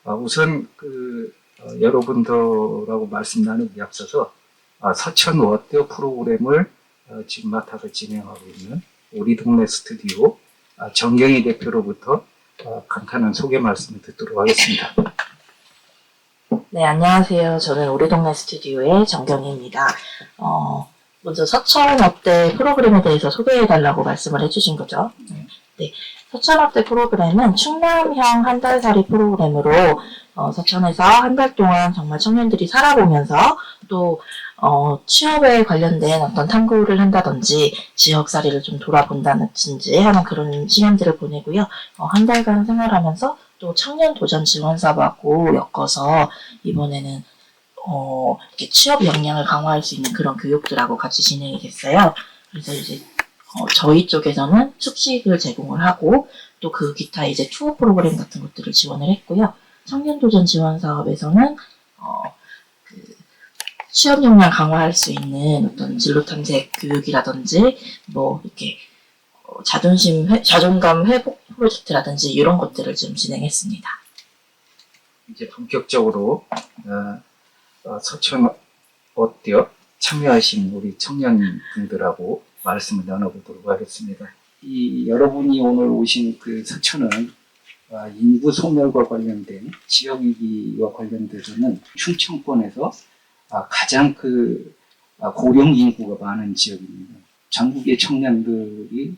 우선 여러분들하고 말씀 나누기 앞서서 서천 워터 프로그램을 지금 맡아서 진행하고 있는 우리 동네 스튜디오 정경희 대표로부터 간단한 소개 말씀을 듣도록 하겠습니다. 네, 안녕하세요. 저는 우리 동네 스튜디오의 정경희입니다. 먼저 서천 업대 프로그램에 대해서 소개해달라고 말씀을 해주신 거죠. 네, 서천 업대 프로그램은 충남형 한 달살이 프로그램으로 서천에서 한 달 동안 정말 청년들이 살아보면서 또 취업에 관련된 어떤 탐구를 한다든지 지역살이를 좀 돌아본다든지 하는 그런 시간들을 보내고요. 한 달간 생활하면서 또 청년 도전 지원 사업하고 엮어서 이번에는 이렇게 취업 역량을 강화할 수 있는 그런 교육들하고 같이 진행이 됐어요. 그래서 이제 저희 쪽에서는 숙식을 제공을 하고 또 그 기타 이제 투어 프로그램 같은 것들을 지원을 했고요. 청년 도전 지원 사업에서는 취업 역량 강화할 수 있는 어떤 진로 탐색 교육이라든지 뭐 이렇게 자존감 회복 프로젝트라든지 이런 것들을 좀 진행했습니다. 이제 본격적으로 서천 어때요? 참여하신 우리 청년분들하고 말씀을 나눠보도록 하겠습니다. 여러분이 오늘 오신 그 서천은 인구 소멸과 관련된 지역위기와 관련돼서는 충청권에서 가장 고령 인구가 많은 지역입니다. 전국의 청년들이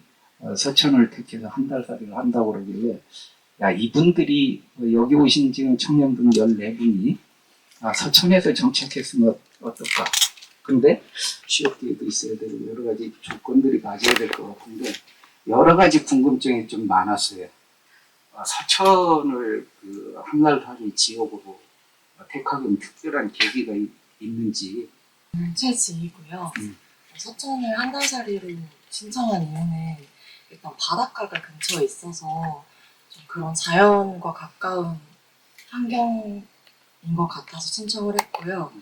서천을 택해서 한 달살이를 한다고 그러길래 이분들이 여기 오신 지금 청년분 14분이 서천에서 정착했으면 어떨까. 근데 취업 기회도 있어야 되고 여러 가지 조건들이 맞아야 될 것 같은데 여러 가지 궁금증이 좀 많았어요. 서천을 한 달살이 지역으로 택하기 특별한 계기가 있는지. 최지이고요. 서천을 한 달살이로 신청한 이유는 일단 바닷가가 근처에 있어서 좀 그런 자연과 가까운 환경인 것 같아서 신청을 했고요.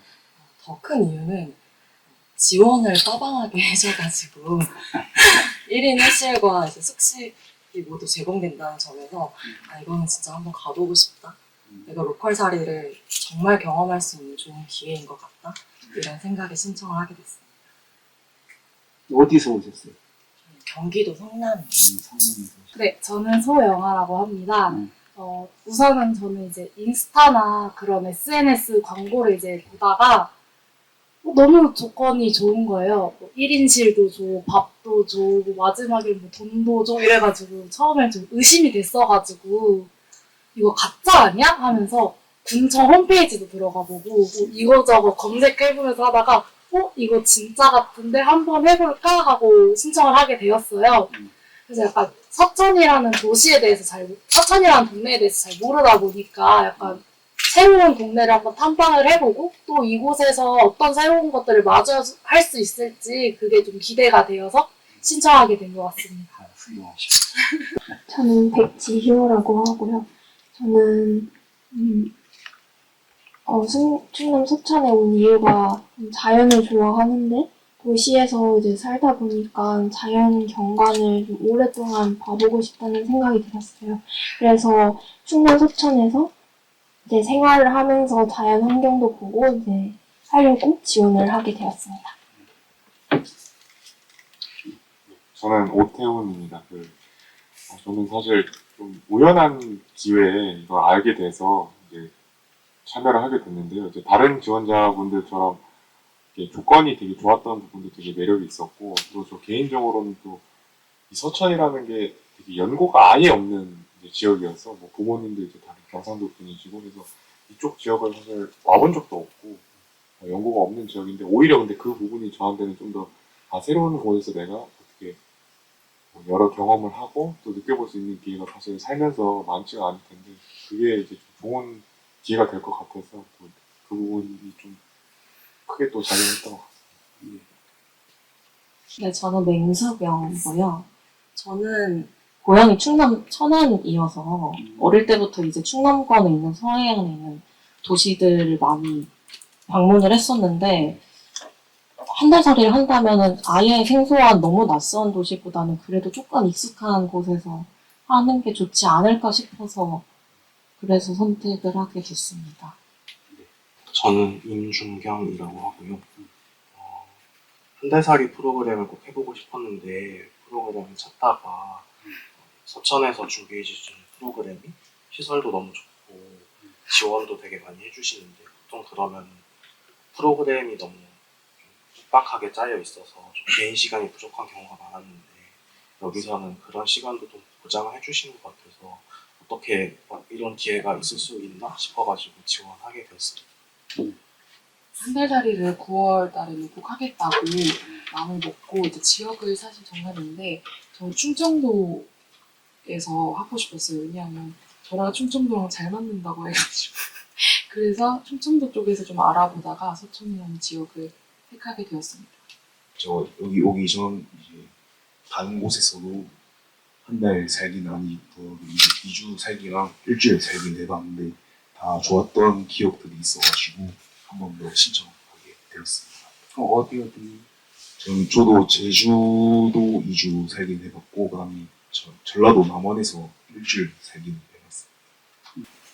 더 큰 이유는 지원을 빠방하게 해줘가지고 1인 1실과 이제 숙식이 모두 제공된다는 점에서 이거는 진짜 한번 가보고 싶다. 내가 로컬살이를 정말 경험할 수 있는 좋은 기회인 것 같다. 이런 생각에 신청을 하게 됐습니다. 어디서 오셨어요? 경기도 성남이요. 성남에서. 네, 저는 소영아라고 합니다. 우선은 저는 이제 인스타나 그런 SNS 광고를 이제 보다가 너무 조건이 좋은 거예요. 1인실도 줘, 밥도 줘, 마지막에 돈도 줘 이래가지고 처음엔 좀 의심이 됐어가지고 이거 가짜 아니야? 하면서 군청 홈페이지도 들어가 보고 이거저거 검색해보면서 하다가 이거 진짜 같은데 한번 해볼까? 하고 신청을 하게 되었어요. 그래서 약간 서천이라는 동네에 대해서 잘 모르다 보니까 약간 새로운 동네를 한번 탐방을 해보고 또 이곳에서 어떤 새로운 것들을 마주할 수 있을지 그게 좀 기대가 되어서 신청하게 된 것 같습니다. 저는 백지효라고 하고요. 저는 충남 서천에 온 이유가 자연을 좋아하는데 도시에서 이제 살다 보니까 자연 경관을 좀 오랫동안 봐보고 싶다는 생각이 들었어요. 그래서 충남 서천에서 이제 생활을 하면서 자연 환경도 보고 이제 하려고 지원을 하게 되었습니다. 저는 오태훈입니다. 저는 사실 좀 우연한 기회에 이걸 알게 돼서 이제 참여를 하게 됐는데요. 이제 다른 지원자분들처럼 조건이 되게 좋았던 부분도 되게 매력이 있었고, 또 저 개인적으로는 또 이 서천이라는 게 되게 연고가 아예 없는 지역이어서, 뭐 부모님도 이제 다른 경상도 분이시고, 그래서 이쪽 지역을 사실 와본 적도 없고, 연고가 없는 지역인데, 오히려 근데 그 부분이 저한테는 좀 더, 새로운 곳에서 내가 어떻게 여러 경험을 하고 또 느껴볼 수 있는 기회가 사실 살면서 많지가 않을 텐데, 그게 이제 좀 좋은 기회가 될 것 같아서, 그 부분이 좀 크게 또 작용했던 것 같습니다. 네, 저는 맹수병이고요. 저는 고향이 충남 천안이어서 어릴 때부터 이제 충남권에 있는 서해안에 있는 도시들을 많이 방문을 했었는데 한 달살이를 한다면은 아예 생소한 너무 낯선 도시보다는 그래도 조금 익숙한 곳에서 하는 게 좋지 않을까 싶어서 그래서 선택을 하게 됐습니다. 저는 임준경이라고 하고요. 한 달 살이 프로그램을 꼭 해보고 싶었는데 프로그램을 찾다가 서천에서 중개해주시는 프로그램이 시설도 너무 좋고 지원도 되게 많이 해주시는데 보통 그러면 프로그램이 너무 좀 빡하게 짜여 있어서 좀 개인 시간이 부족한 경우가 많았는데 여기서는 그런 시간도 좀 보장을 해주시는 것 같아서 어떻게 이런 기회가 있을 수 있나 싶어가지고 지원하게 되었습니다. 한 달 살이를 9월 달에는 꼭 하겠다고 마음을 먹고 이제 지역을 사실 정했는데 저는 충청도에서 하고 싶었어요. 왜냐하면 저랑 충청도랑 잘 맞는다고 해가지고 그래서 충청도 쪽에서 좀 알아보다가 서천이라는 지역을 택하게 되었습니다. 저 여기 오기 전 이제 다른 곳에서도 한 달 살기나 2주 살기랑 일주일 살기를 해봤는데 다 좋았던 기억들이 있어가지고 한 번 더 신청하게 되었습니다. 어디? 저도 제주도 2주 살긴 해봤고 그다음에 전라도 남원에서 일주일 살긴 해봤습니다.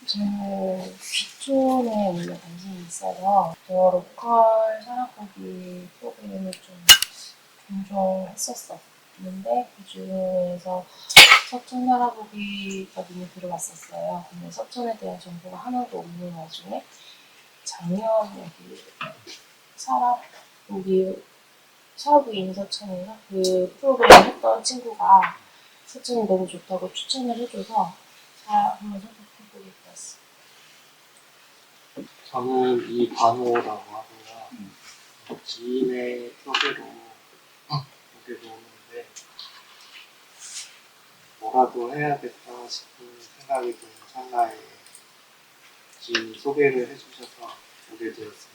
저는 귀촌에 원래 관심이 있어서 저 로컬 산악고기 프로그램을 좀 종종 했었었는데 그 중에서 서천 살아보기가 눈에 들어왔었어요. 근데 서천에 대한 정보가 하나도 없는 와중에 작년 여기 살아보기 인서천인가 그 프로그램을 했던 친구가 서천이 너무 좋다고 추천을 해줘서 한번 선택해보게 되었어요. 저는 이관호라고 하고요. 지인의 소개로 오게 되었는데 뭐라도 해야겠다 싶은 생각이 드는 찰나에 지인이 소개를 해주셔서 오게 되었습니다.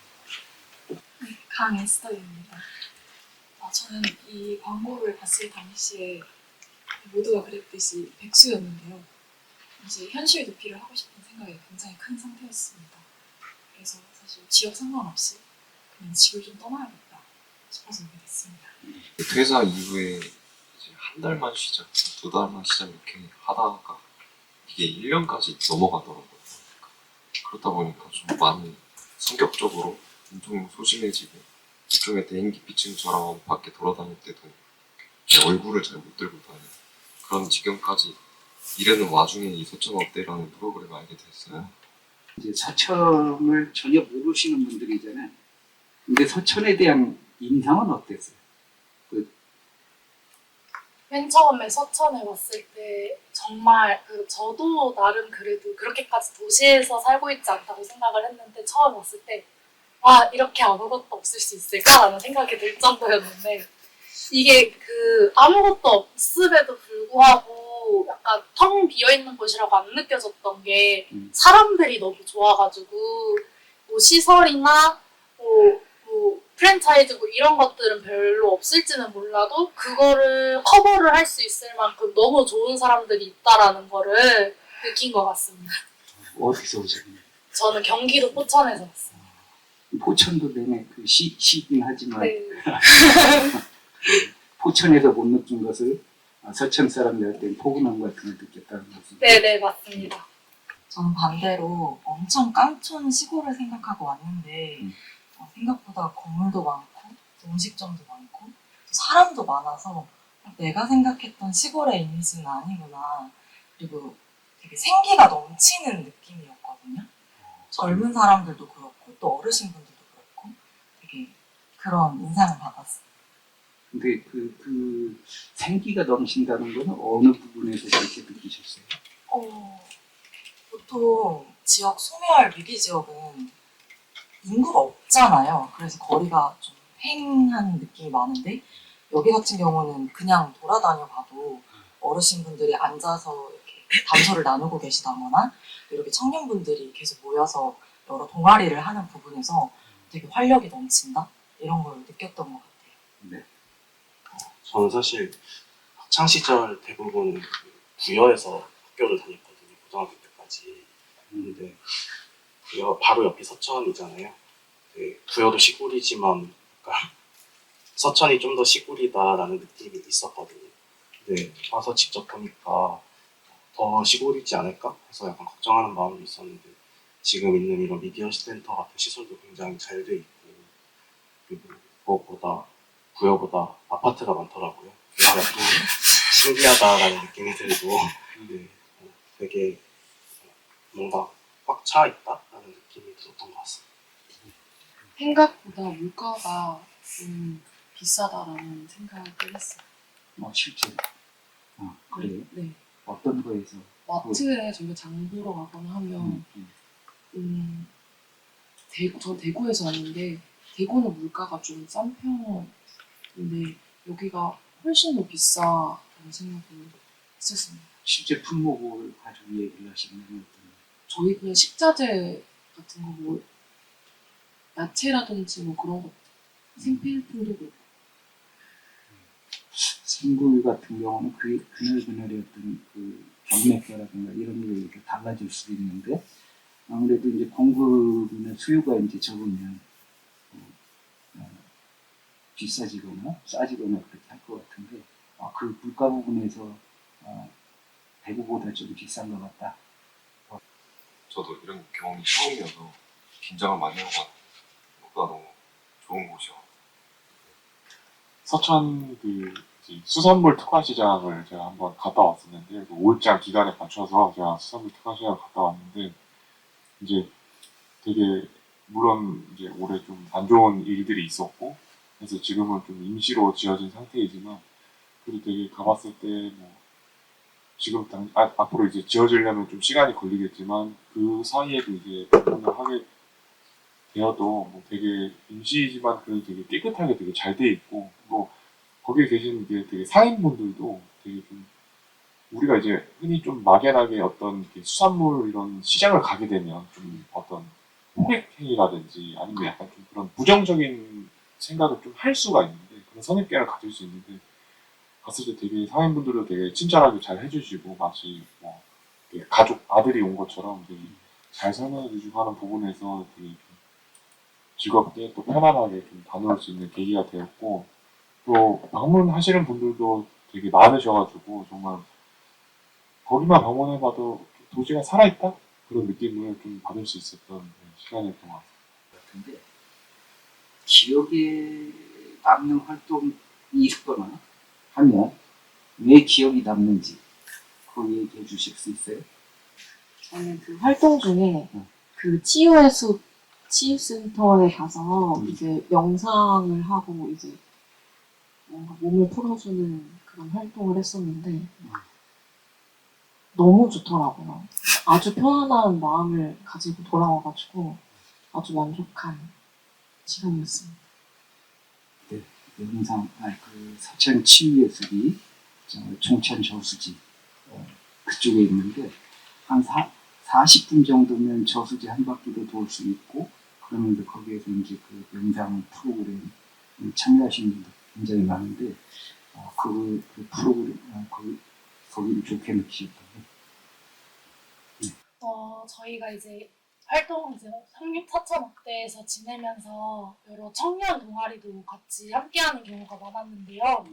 강에스터입니다. 저는 이 광고를 봤을 당시에 모두가 그랬듯이 백수였는데요. 이제 현실 도피를 하고 싶은 생각이 굉장히 큰 상태였습니다. 그래서 사실 지역 상관없이 그냥 집을 좀 떠나야겠다 싶어서 오게 됐습니다. 퇴사 이후에 이제 한 달만 쉬자, 두 달만 쉬자 이렇게 하다가 이게 1년까지 넘어가더라고요. 그러다 보니까 좀 많이 성격적으로 엄청 소심해지고 일종의 대인기피증처럼 밖에 돌아다닐 때도 제 얼굴을 잘 못 들고 다니는 그런 지경까지 이르는 와중에 이 서천 어때라는 프로그램을 알게 됐어요. 이제 서천을 전혀 모르시는 분들이잖아요. 근데 서천에 대한 인상은 어땠어요? 맨 처음에 서천에 왔을 때 정말 저도 나름 그래도 그렇게까지 도시에서 살고 있지 않다고 생각을 했는데 처음 왔을 때 와, 이렇게 아무것도 없을 수 있을까라는 생각이 들 정도였는데 이게 아무것도 없음에도 불구하고 약간 텅 비어있는 곳이라고 안 느껴졌던 게 사람들이 너무 좋아가지고 뭐 시설이나 뭐 프랜차이즈 뭐 이런 것들은 별로 없을지는 몰라도 그거를 커버를 할 수 있을 만큼 너무 좋은 사람들이 있다라는 거를 느낀 것 같습니다. 어디서 오셨나요? 저는 경기도 포천에서 왔어요. 포천도 내내 시긴 하지만 네. 포천에서 못 느낀 것을 서천 사람들한테 포근함 같은 걸 느꼈다는 거죠. 네네, 맞습니다. 저는 반대로 엄청 깡촌 시골을 생각하고 왔는데 생각보다 건물도 많고 음식점도 많고 사람도 많아서 내가 생각했던 시골의 이미지는 아니구나. 그리고 되게 생기가 넘치는 느낌이었거든요. 젊은 사람들도 그렇고 또 어르신분들도 그렇고 되게 그런 인상을 받았어요. 근데 그 생기가 넘친다는 건 어느 부분에서 그렇게 느끼셨어요? 보통 지역 소멸 위기 지역은 인구가 없잖아요. 그래서 거리가 좀 횡한 느낌이 많은데 여기 같은 경우는 그냥 돌아다녀 봐도 어르신분들이 앉아서 이렇게 담소를 나누고 계시다거나 이렇게 청년분들이 계속 모여서 여러 동아리를 하는 부분에서 되게 활력이 넘친다? 이런 걸 느꼈던 것 같아요. 네. 저는 사실 학창시절 대부분 부여에서 학교를 다녔거든요. 고등학교 때까지. 근데 부여 바로 옆이 서천이잖아요. 네, 부여도 시골이지만 약간 서천이 좀 더 시골이다라는 느낌이 있었거든요. 근데 와서 직접 보니까 더 시골이지 않을까 해서 약간 걱정하는 마음도 있었는데 지금 있는 이런 미디어 센터 같은 시설도 굉장히 잘 돼 있고 그리고 무엇보다 부여보다 아파트가 많더라고요. 그래서 약간 신기하다라는 느낌이 들고 네, 되게 뭔가 꽉 차 있다라는 느낌이 들었던 것 같습니다. 생각보다 물가가 좀 비싸다라는 생각을 했어요. 실제로. 그래요? 네. 어떤 거에서? 마트에 저희가 장 보러 가거나 하면 전 대구에서 왔는데 대구는 물가가 좀 싼 편인데 여기가 훨씬 더 비싸다는 생각을 했었습니다. 실제 품목을 가지고 얘기를 하시는 어떤? 저희 그냥 식자재 같은 거 뭐 야채라든지 뭐 그런 것 생필품도 그렇고 생굴 같은 경우는 그날그날의 어떤 그 경매가라든가 이런 게 이렇게 달라질 수도 있는데 아무래도 이제 공급이나 수요가 이제 적으면 비싸지거나 싸지거나 그렇게 할 것 같은데 그 물가 부분에서 대구보다 좀 비싼 것 같다. 저도 이런 경험이 처음이어서 긴장을 많이 하고 왔는데 생각보다 너무 좋은 곳이요. 서천 그 이제 수산물 특화시장을 제가 한번 갔다 왔었는데 그 5일장 기간에 맞춰서 제가 수산물 특화시장을 갔다 왔는데 이제 되게 물론 이제 올해 좀 안 좋은 일들이 있었고 그래서 지금은 좀 임시로 지어진 상태이지만 그래도 되게 가봤을 때 뭐 지금 앞으로 이제 지어지려면 좀 시간이 걸리겠지만 그 사이에도 이제 방문을 하게 되어도 뭐 되게 임시이지만 그래도 되게 깨끗하게 되게 잘 돼 있고 또 거기에 계신 이게 되게 사인분들도 되게 좀 우리가 이제 흔히 좀 막연하게 어떤 이렇게 수산물 이런 시장을 가게 되면 좀 어떤 호객행위라든지 아니면 약간 좀 그런 부정적인 생각을 좀 할 수가 있는데 그런 선입견을 가질 수 있는데 갔을 때 되게 사인분들도 되게 친절하게 잘 해주시고 마치 뭐 이렇게 가족 아들이 온 것처럼 되게 잘 설명해주시고 하는 부분에서 되게 좀 즐겁게 또 편안하게 좀 다녀올 수 있는 계기가 되었고 또 방문하시는 분들도 되게 많으셔가지고 정말 거기만 방문해봐도 도시가 살아있다? 그런 느낌을 좀 받을 수 있었던 시간이었던 것 같은데 기억에 남는 활동이 있거나 하면 왜 기억이 남는지 그거 얘기해 주실 수 있어요? 저는 그 활동 중에 그 치유의 숲 치유센터에 가서 이제 명상을 하고 이제 뭔가 몸을 풀어주는 그런 활동을 했었는데 너무 좋더라고요. 아주 편안한 마음을 가지고 돌아와가지고 아주 만족한 시간이었습니다. 영상, 그 서천 치유예술이 종천 저수지 그쪽에 있는데 한 40분 정도면 저수지 한 바퀴도 돌 수 있고 그러면서 거기에서 이제 그 명상 프로그램 참여하시는 분들 굉장히 많은데 그 프로그램 거기를 좋게 느끼셨다고. 저희가 이제 활동 이제 상륙 서천업대에서 지내면서 여러 청년 동아리도 같이 함께하는 경우가 많았는데요.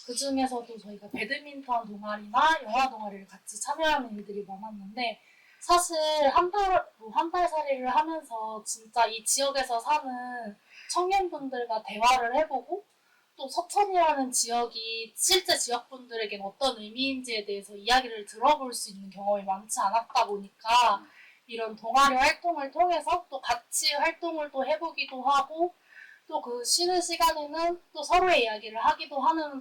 그 중에서도 저희가 배드민턴 동아리나 영화 동아리를 같이 참여하는 일들이 많았는데 사실 한 달살이를 하면서 진짜 이 지역에서 사는 청년분들과 대화를 해보고 또 서천이라는 지역이 실제 지역분들에겐 어떤 의미인지에 대해서 이야기를 들어볼 수 있는 경험이 많지 않았다 보니까 이런 동아리 활동을 통해서 또 같이 활동을 또 해보기도 하고 또 그 쉬는 시간에는 또 서로의 이야기를 하기도 하는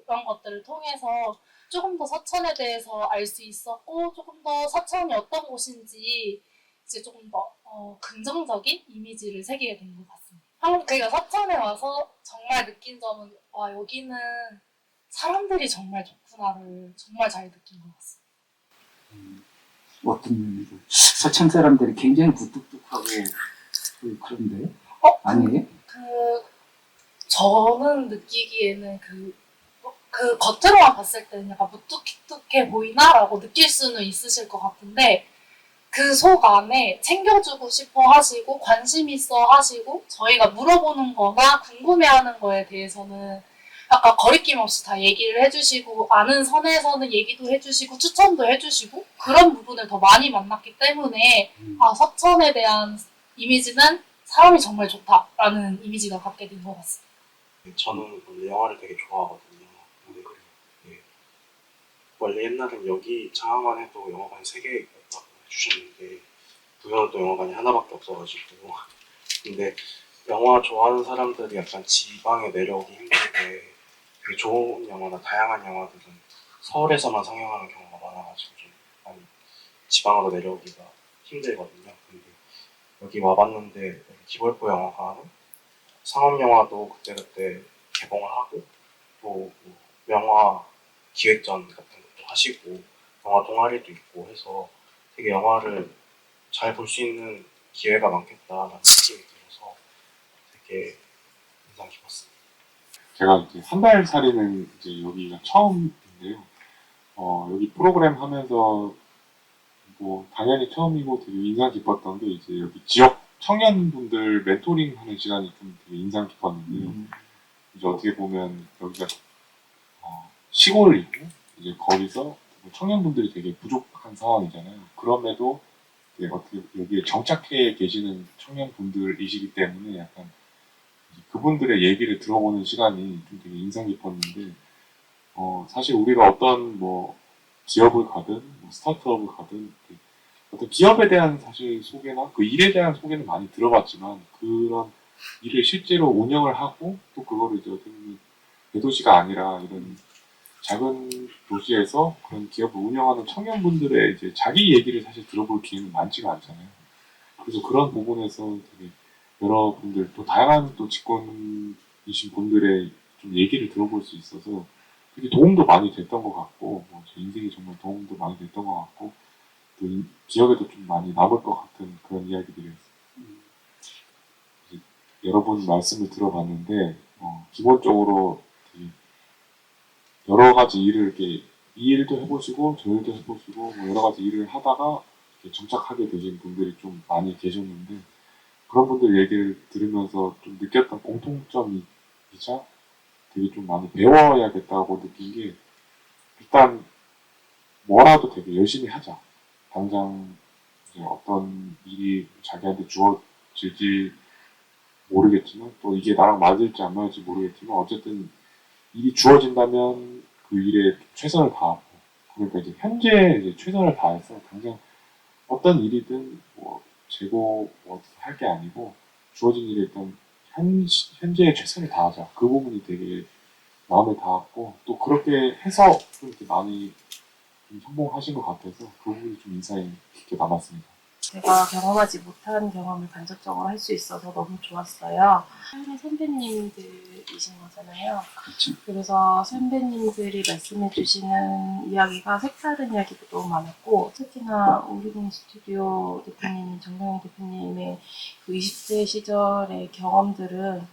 그런 것들을 통해서 조금 더 서천에 대해서 알 수 있었고 조금 더 서천이 어떤 곳인지 이제 조금 더 긍정적인 이미지를 새기게 된 것 같습니다. 그러니까 서천에 와서 정말 느낀 점은 와 여기는 사람들이 정말 좋구나를 정말 잘 느낀 것 같습니다. 어떤 면에서 서천 사람들이 굉장히 무뚝뚝하고 그런데 아니에요? 저는 느끼기에는 그 겉으로만 봤을 때는 약간 무뚝뚝해 보이나라고 느낄 수는 있으실 것 같은데 그 속 안에 챙겨주고 싶어 하시고 관심 있어 하시고 저희가 물어보는 거나 궁금해하는 거에 대해서는 약간 거리낌 없이 다 얘기를 해주시고 아는 선에서는 얘기도 해주시고 추천도 해주시고 그런 부분을 더 많이 만났기 때문에 아 서천에 대한 이미지는 사람이 정말 좋다라는 이미지가 갖게 된 것 같습니다. 저는 원래 영화를 되게 좋아하거든요. 근데 예, 원래 옛날엔 여기 장항만 해도 영화관이 3개였다고 해주셨는데 부여는 또 영화관이 하나밖에 없어가지고 근데 영화 좋아하는 사람들이 약간 지방에 내려오기 힘들게 되게 좋은 영화나 다양한 영화들은 서울에서만 상영하는 경우가 많아가지고 좀 많이 지방으로 내려오기가 힘들거든요. 근데 여기 와봤는데 여기 기벌포 영화관은 상업영화도 그때그때 개봉을 하고 또뭐 영화 기획전 같은 것도 하시고 영화 동아리도 있고 해서 되게 영화를 잘 볼 수 있는 기회가 많겠다라는 느낌이 들어서 되게 인상 깊었습니다. 제가 이제 한 달 살이는 이제 여기가 처음인데요. 여기 프로그램 하면서 뭐 당연히 처음이고 되게 인상 깊었던 게 이제 여기 지역 청년분들 멘토링 하는 시간이 좀 되게 인상 깊었는데요. 이제 어떻게 보면 여기가 시골이고 이제 거기서 청년분들이 되게 부족한 상황이잖아요. 그럼에도 이제 어떻게 여기에 정착해 계시는 청년분들이시기 때문에 약간 그분들의 얘기를 들어보는 시간이 좀 되게 인상 깊었는데 사실 우리가 어떤 뭐 기업을 가든 뭐 스타트업을 가든 어떤 기업에 대한 사실 소개나 그 일에 대한 소개는 많이 들어봤지만 그런 일을 실제로 운영을 하고 또 그거를 이제 어떻게 보면 대도시가 아니라 이런 작은 도시에서 그런 기업을 운영하는 청년분들의 이제 자기 얘기를 사실 들어볼 기회는 많지가 않잖아요. 그래서 그런 부분에서 되게 여러분들 또 다양한 또 직군이신 분들의 좀 얘기를 들어볼 수 있어서 되게 도움도 많이 됐던 것 같고 제 인생에 정말 도움도 많이 됐던 것 같고 또 기억에도 좀 많이 남을 것 같은 그런 이야기들이었어요. 여러분 말씀을 들어봤는데 기본적으로 되게 여러 가지 일을 이렇게 이 일도 해보시고 저 일도 해보시고 뭐 여러 가지 일을 하다가 이렇게 정착하게 되신 분들이 좀 많이 계셨는데 그런 분들 얘기를 들으면서 좀 느꼈던 공통점이자 되게 좀 많이 배워야겠다고 느낀 게 일단 뭐라도 되게 열심히 하자. 당장 이제 어떤 일이 자기한테 주어질지 모르겠지만 또 이게 나랑 맞을지 안 맞을지 모르겠지만 어쨌든 일이 주어진다면 그 일에 최선을 다하고 그러니까 이제 현재 이제 최선을 다해서 당장 어떤 일이든 뭐 재고 뭐 할 게 아니고 주어진 일에 일단 현재의 최선을 다하자. 그 부분이 되게 마음에 닿았고 또 그렇게 해서 좀 이렇게 많이 좀 성공하신 것 같아서 그 부분이 좀 인상이 깊게 남았습니다. 제가 경험하지 못한 경험을 간접적으로 할 수 있어서 너무 좋았어요. 삶의 선배님들이신 거잖아요. 그렇죠. 그래서 선배님들이 말씀해 주시는 이야기가 색다른 이야기도 너무 많았고 특히나 우리동 스튜디오 대표님, 정경희 대표님의 그 20대 시절의 경험들은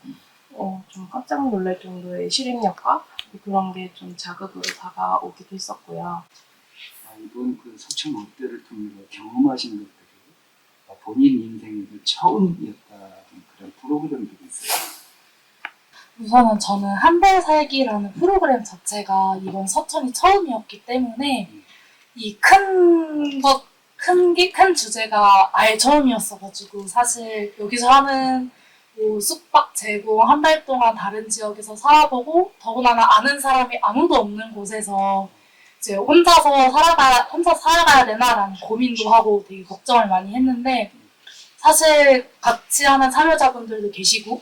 좀 깜짝 놀랄 정도의 실행력과 그런 게 좀 자극으로 다가오기도 했었고요. 이번 그 서천 롯데를 통해서 경험하신 것들이 본인 인생에도 처음이었다는 그런 프로그램들이 있어요. 우선은 저는 한 달 살기라는 프로그램 자체가 이번 서천이 처음이었기 때문에 이 큰 주제가 아예 처음이었어가지고 사실 여기서 하는 뭐 숙박 제공 한 달 동안 다른 지역에서 살아보고 더군다나 아는 사람이 아무도 없는 곳에서 이제 혼자 살아가야 되나라는 고민도 하고 되게 걱정을 많이 했는데 사실 같이 하는 참여자분들도 계시고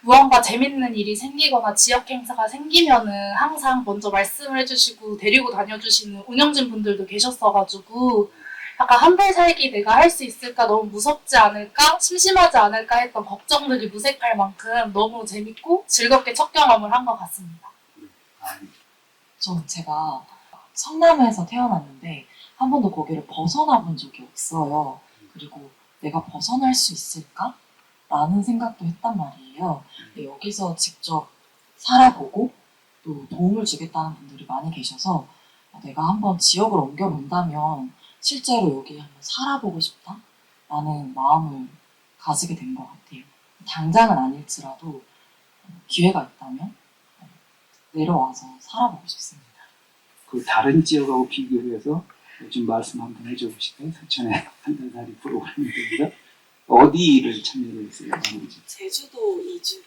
무언가 재밌는 일이 생기거나 지역 행사가 생기면은 항상 먼저 말씀을 해주시고 데리고 다녀주시는 운영진 분들도 계셨어가지고 약간 한 달 살기 내가 할 수 있을까 너무 무섭지 않을까 심심하지 않을까 했던 걱정들이 무색할 만큼 너무 재밌고 즐겁게 첫 경험을 한 것 같습니다. 제가 성남에서 태어났는데 한 번도 거기를 벗어나 본 적이 없어요. 그리고 내가 벗어날 수 있을까? 라는 생각도 했단 말이에요. 근데 여기서 직접 살아보고 또 도움을 주겠다는 분들이 많이 계셔서 내가 한번 지역을 옮겨본다면 실제로 여기 한번 살아보고 싶다? 라는 마음을 가지게 된 것 같아요. 당장은 아닐지라도 기회가 있다면 내려와서 살아보고 싶습니다. 그 다른 지역하고 비교해서 좀 말씀 한번 해줘 보실까요? 서천의 한 달 살이 프로그램에 대해서 어디를 참여를 했어요? 제주도 이주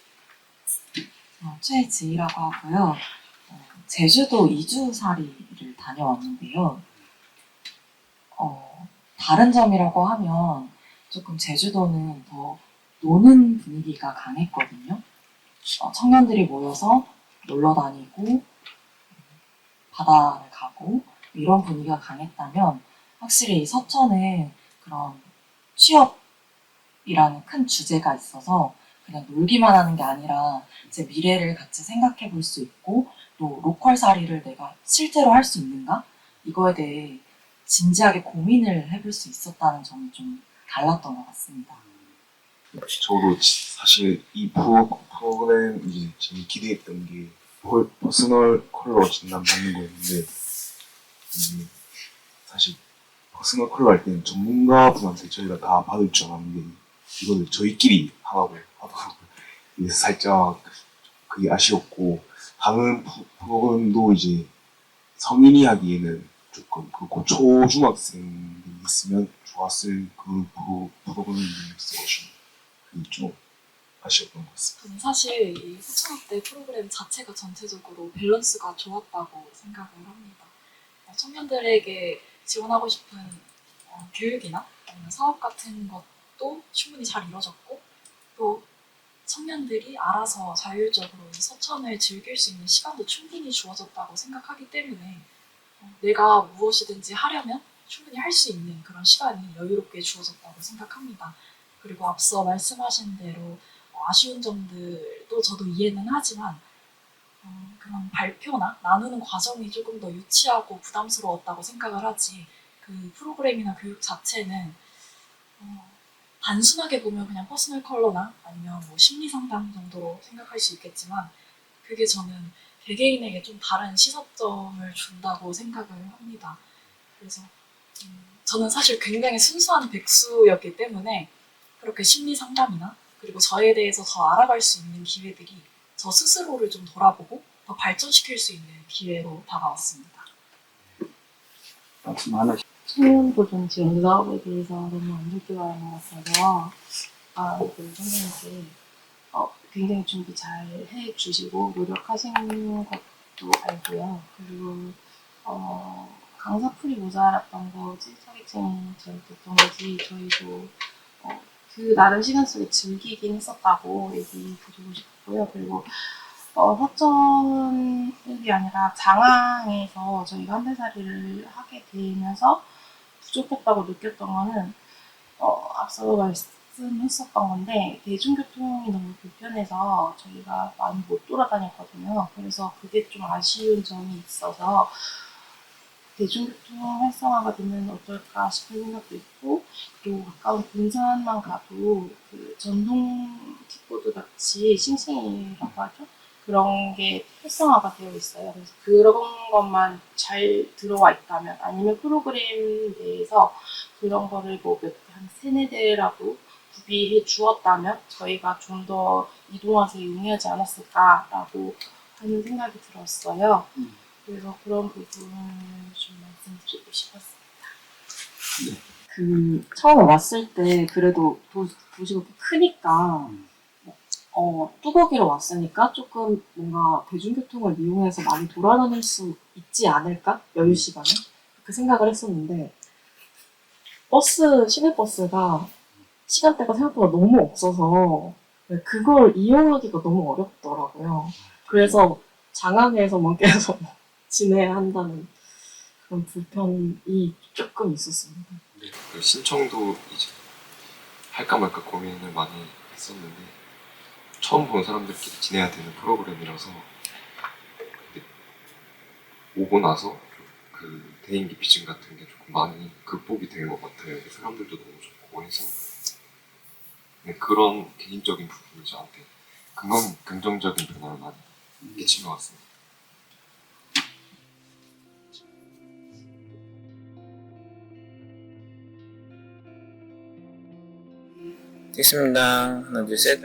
최지희라고 하고요. 제주도 이주살이를 다녀왔는데요. 다른 점이라고 하면 조금 제주도는 더 노는 분위기가 강했거든요. 청년들이 모여서 놀러 다니고 바다를 가고 이런 분위기가 강했다면 확실히 서천은 그런 취업이라는 큰 주제가 있어서 그냥 놀기만 하는 게 아니라 제 미래를 같이 생각해 볼 수 있고 또 로컬살이를 내가 실제로 할 수 있는가? 이거에 대해 진지하게 고민을 해볼 수 있었다는 점이 좀 달랐던 것 같습니다. 저도 사실 이 프로그램 이제 제일 기대했던 게 퍼스널 컬러 진단 받는 거였는데 이게 사실 퍼스널 컬러 할 때는 전문가분한테 저희가 다 받을 줄 알았는데 이거를 저희끼리 하라고 하더라고요. 그래서 살짝 그게 아쉬웠고 다른 프로그램도 이제 성인이 하기에는 조금 그 초중학생들이 있으면 좋았을 그 프로그램이었어가지고 그게 좀 아쉬웠던 것 같습니다. 저는 사실 이 서천학대 프로그램 자체가 전체적으로 밸런스가 좋았다고 생각을 합니다. 청년들에게 지원하고 싶은 교육이나 아니면 사업 같은 것도 충분히 잘 이루어졌고 또 청년들이 알아서 자율적으로 이 서천을 즐길 수 있는 시간도 충분히 주어졌다고 생각하기 때문에 내가 무엇이든지 하려면 충분히 할 수 있는 그런 시간이 여유롭게 주어졌다고 생각합니다. 그리고 앞서 말씀하신 대로 아쉬운 점들도 저도 이해는 하지만 그런 발표나 나누는 과정이 조금 더 유치하고 부담스러웠다고 생각을 하지 그 프로그램이나 교육 자체는 단순하게 보면 그냥 퍼스널 컬러나 아니면 뭐 심리 상담 정도로 생각할 수 있겠지만 그게 저는 개개인에게 좀 다른 시사점을 준다고 생각을 합니다. 그래서 저는 사실 굉장히 순수한 백수였기 때문에 그렇게 심리 상담이나 그리고 저에 대해서 더 알아갈 수 있는 기회들이 저 스스로를 좀 돌아보고 더 발전시킬 수 있는 기회로 다가왔습니다. 말씀 하나씩. 청년보존 지원 사업에 대해서 너무 안 좋게 말한 것 같아서 선생님께 굉장히 준비 잘 해주시고 노력하신 것도 알고요. 그리고 강사풀이 모자랐던 거지 자격증이 잘못됐던 거지 저희도 그 나름 시간 속에 즐기긴 했었다고 얘기드리고 싶고요. 그리고 서천이 아니라 장항에서 저희가 한 달 살이를 하게 되면서 부족했다고 느꼈던 거는 앞서 말씀했었던 건데 대중교통이 너무 불편해서 저희가 많이 못 돌아다녔거든요. 그래서 그게 좀 아쉬운 점이 있어서 대중교통 활성화가 되면 어떨까 싶은 생각도 있고 그리고 가까운 군산만 가도 그 전동 킥보드 같이 싱싱이라고 하죠. 그런 게 활성화가 되어 있어요. 그래서 그런 것만 잘 들어와 있다면 아니면 프로그램 내에서 그런 거를 한 3-4대라도 구비해 주었다면 저희가 좀 더 이동하기 용이하지 않았을까라고 하는 생각이 들었어요. 그래서 그런 부분을 좀 말씀드리고 싶었습니다. 처음에 왔을 때 그래도 도시가 크니까 뚜벅이로 왔으니까 조금 뭔가 대중교통을 이용해서 많이 돌아다닐 수 있지 않을까? 여유 시간에? 그 생각을 했었는데 시내버스가 시간대가 생각보다 너무 없어서 그걸 이용하기가 너무 어렵더라고요. 그래서 장항에서만 계속 지내야 한다는 그런 불편이 조금 있었습니다. 그 신청도 이제 할까 말까 고민을 많이 했었는데 처음 본 사람들끼리 지내야 되는 프로그램이라서 오고 나서 그 대인기 비증 같은 게 조금 많이 극복이 된 것 같아요. 사람들도 너무 좋고 해서 그런 개인적인 부분이 저한테 긍정적인 변화를 많이 끼친 것 같습니다. 됐습니다. 하나, 둘, 셋.